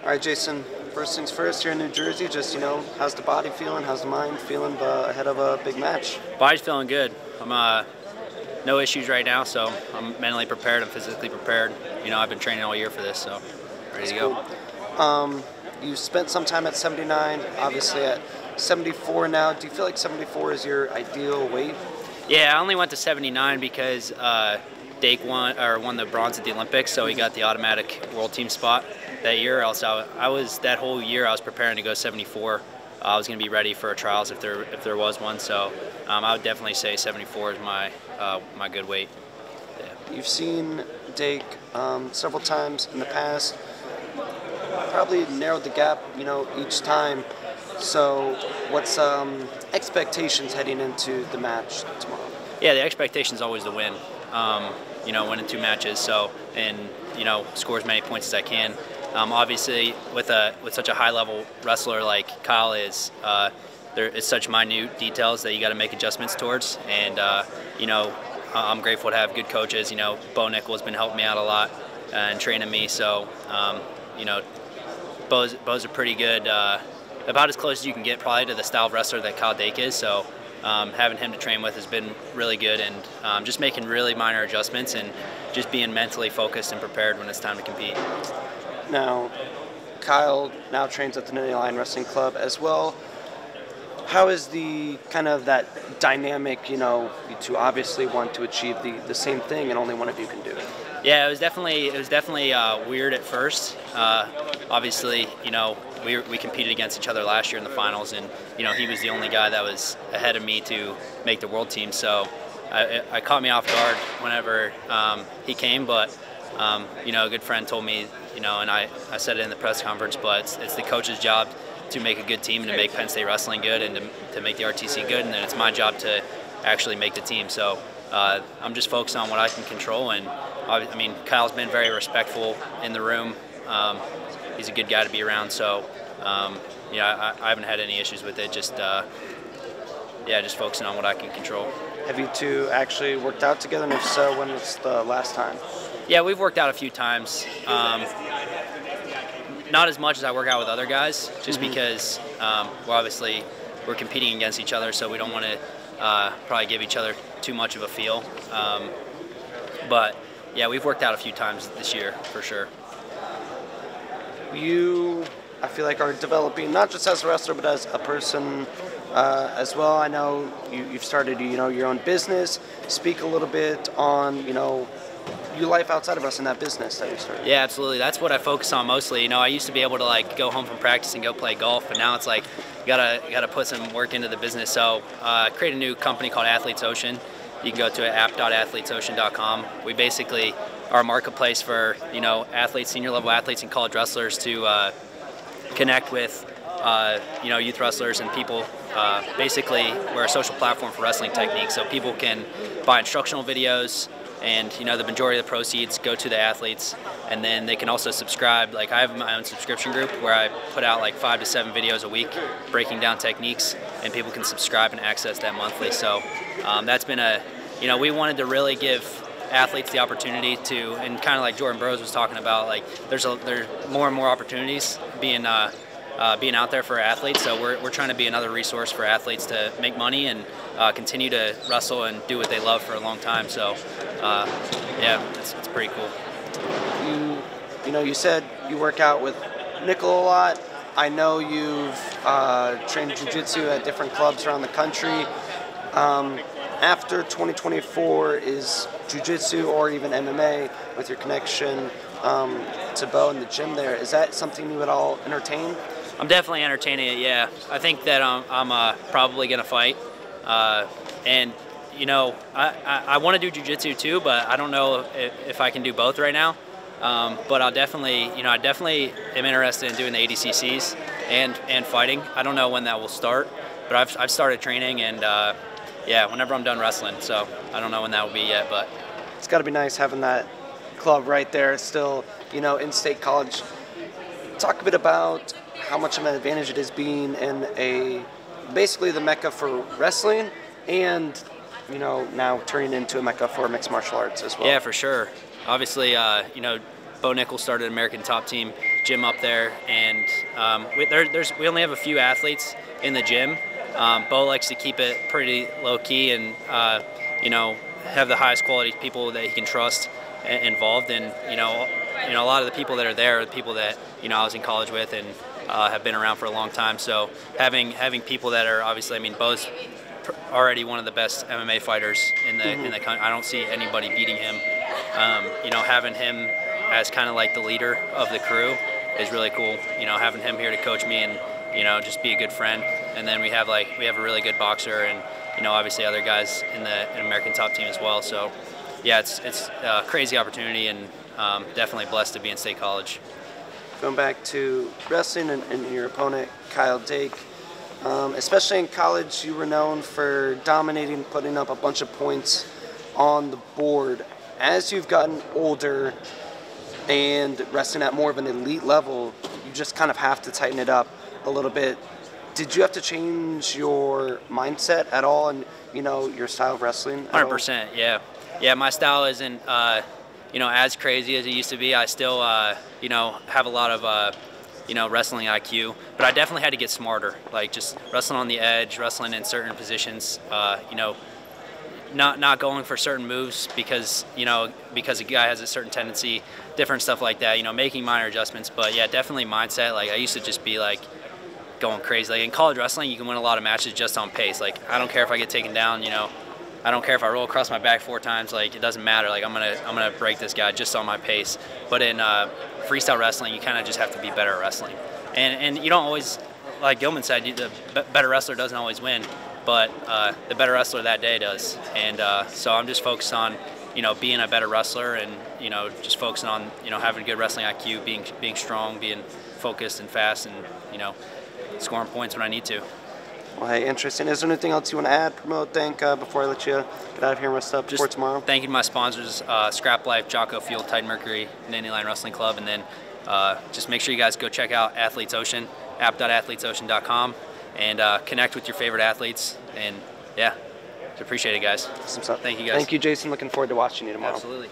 All right, Jason, first things first, here in New Jersey, just, how's the body feeling? How's the mind feeling ahead of a big match? Body's feeling good. I'm no issues right now, so I'm mentally prepared. I'm physically prepared. I've been training all year for this, so ready to go. Cool. You spent some time at 79, obviously at 74 now. Do you feel like 74 is your ideal weight? Yeah, I only went to 79 because Dake won the bronze at the Olympics, so he got the automatic world team spot that year. Else I was that whole year I was preparing to go 74. I was going to be ready for trials if there was one. So I would definitely say 74 is my good weight. Yeah. You've seen Dake several times in the past. Probably narrowed the gap, each time. So what's expectations heading into the match tomorrow? Yeah, the expectation is always to win. Winning 2 matches, and score as many points as I can. Obviously, with such a high-level wrestler like Kyle is, there is such minute details that you got to make adjustments towards. And I'm grateful to have good coaches. Bo Nickel's been helping me out a lot and training me. So Bo's a pretty good, about as close as you can get probably to the style of wrestler that Kyle Dake is. So having him to train with has been really good, and just making really minor adjustments and just being mentally focused and prepared when it's time to compete. Now, Kyle now trains at the NLWC Club as well. How is the kind of that dynamic, you two obviously want to achieve the same thing and only one of you can do it? Yeah, it was definitely weird at first. Obviously, we competed against each other last year in the finals, and he was the only guy that was ahead of me to make the world team. So I caught me off guard whenever he came, but a good friend told me, and I said it in the press conference, but it's the coach's job to make a good team and to make Penn State wrestling good and to make the RTC good, and then it's my job to actually make the team. So I'm just focused on what I can control, and Kyle's been very respectful in the room. He's a good guy to be around, so I haven't had any issues with it. Just focusing on what I can control. Have you two actually worked out together, and if so, when was the last time? Yeah, we've worked out a few times. Not as much as I work out with other guys, just because we're competing against each other, so we don't want to probably give each other too much of a feel. But yeah, we've worked out a few times this year for sure. You, I feel like, are developing not just as a wrestler but as a person as well. I know you've started your own business. Speak a little bit on your life outside of wrestling, that business that you started. Yeah, absolutely. That's what I focus on mostly. I used to be able to go home from practice and go play golf, but now it's like you gotta put some work into the business. So I created a new company called Athletes Ocean. You can go to app.athletesocean.com. We basically are a marketplace for athletes, senior level athletes, and college wrestlers to connect with youth wrestlers and people. Basically, we're a social platform for wrestling techniques, so people can buy instructional videos, and the majority of the proceeds go to the athletes, and then they can also subscribe. I have my own subscription group where I put out 5 to 7 videos a week breaking down techniques, and people can subscribe and access that monthly. So that's been we wanted to really give athletes the opportunity to, and kind of like Jordan Burroughs was talking about, there's more and more opportunities being out there for athletes. So we're trying to be another resource for athletes to make money and continue to wrestle and do what they love for a long time. So yeah, it's pretty cool. You said you work out with Nickel a lot. I know you've trained jiu-jitsu at different clubs around the country. After 2024, is jiu-jitsu or even MMA, with your connection to Bo in the gym there, is that something you would all entertain? I'm definitely entertaining it, yeah. I think that I'm probably going to fight. And, I want to do jiu-jitsu too, but I don't know if I can do both right now. But I definitely am interested in doing the ADCCs and fighting. I don't know when that will start, but I've started training, and yeah, whenever I'm done wrestling. So I don't know when that will be yet, but it's got to be nice having that club right there. It's still, in-state college. Talk a bit about how much of an advantage it is being in basically the mecca for wrestling, and now turning into a mecca for mixed martial arts as well. Yeah, for sure. Obviously, Bo Nickel started American Top Team gym up there, and we only have a few athletes in the gym. Bo likes to keep it pretty low key, and you know, have the highest quality people that he can trust involved. And you know, a lot of the people that are there are the people that I was in college with and have been around for a long time. So having people that are obviously, I mean, Bo's already one of the best MMA fighters in the country. I don't see anybody beating him. You know, having him as kind of like the leader of the crew is really cool. You know, having him here to coach me and just be a good friend. And then we have a really good boxer, and obviously other guys in the American top team as well. So yeah, it's a crazy opportunity, and definitely blessed to be in State College. Going back to wrestling and your opponent, Kyle Dake, especially in college, you were known for dominating, putting up a bunch of points on the board. As you've gotten older and wrestling at more of an elite level, you just kind of have to tighten it up a little bit. Did you have to change your mindset at all, and your style of wrestling? 100%, yeah. My style isn't as crazy as it used to be. I still have a lot of wrestling IQ, but I definitely had to get smarter. Like just wrestling on the edge, wrestling in certain positions. Not going for certain moves because a guy has a certain tendency, different stuff like that. Making minor adjustments, but yeah, definitely mindset. Like I used to just be like going crazy. Like in college wrestling, you can win a lot of matches just on pace. Like I don't care if I get taken down. I don't care if I roll across my back 4 times. Like it doesn't matter. Like I'm gonna break this guy just on my pace. But in freestyle wrestling, you kind of just have to be better at wrestling. And you don't always, like Gilman said, the better wrestler doesn't always win, but the better wrestler that day does. And so I'm just focused on being a better wrestler, and just focusing on having a good wrestling IQ, being strong, being focused and fast, and scoring points when I need to. Well, hey, interesting. Is there anything else you want to add, promote, thank before I let you get out of here and rest up before tomorrow? Thank you to my sponsors, Scrap Life, Jocko Field, Titan Mercury, Nanny Line Wrestling Club, and then just make sure you guys go check out Athletes Ocean, app.athletesocean.com, and connect with your favorite athletes. And yeah, appreciate it, guys. Awesome stuff. Thank you, guys. Thank you, Jason. Looking forward to watching you tomorrow. Absolutely.